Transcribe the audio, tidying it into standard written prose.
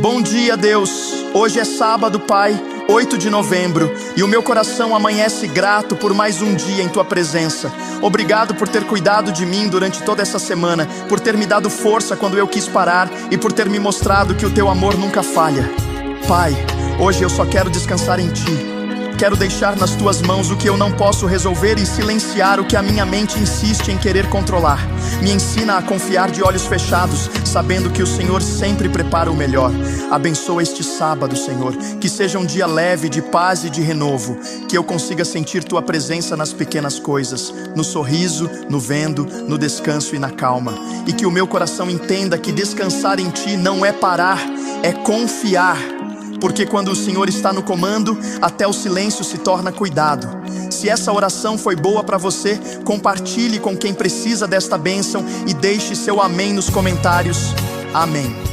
Bom dia, Deus. Hoje é sábado, Pai, 8 de novembro, e o meu coração amanhece grato por mais um dia em Tua presença. Obrigado por ter cuidado de mim durante toda essa semana, por ter me dado força quando eu quis parar e por ter me mostrado que o Teu amor nunca falha. Pai, hoje eu só quero descansar em Ti. Quero deixar nas Tuas mãos o que eu não posso resolver e silenciar o que a minha mente insiste em querer controlar. Me ensina a confiar de olhos fechados, sabendo que o Senhor sempre prepara o melhor. Abençoa este sábado, Senhor, que seja um dia leve de paz e de renovo, que eu consiga sentir Tua presença nas pequenas coisas, no sorriso, no vendo, no descanso e na calma. E que o meu coração entenda que descansar em Ti não é parar, é confiar. Porque quando o Senhor está no comando, até o silêncio se torna cuidado. Se essa oração foi boa para você, compartilhe com quem precisa desta bênção e deixe seu amém nos comentários. Amém.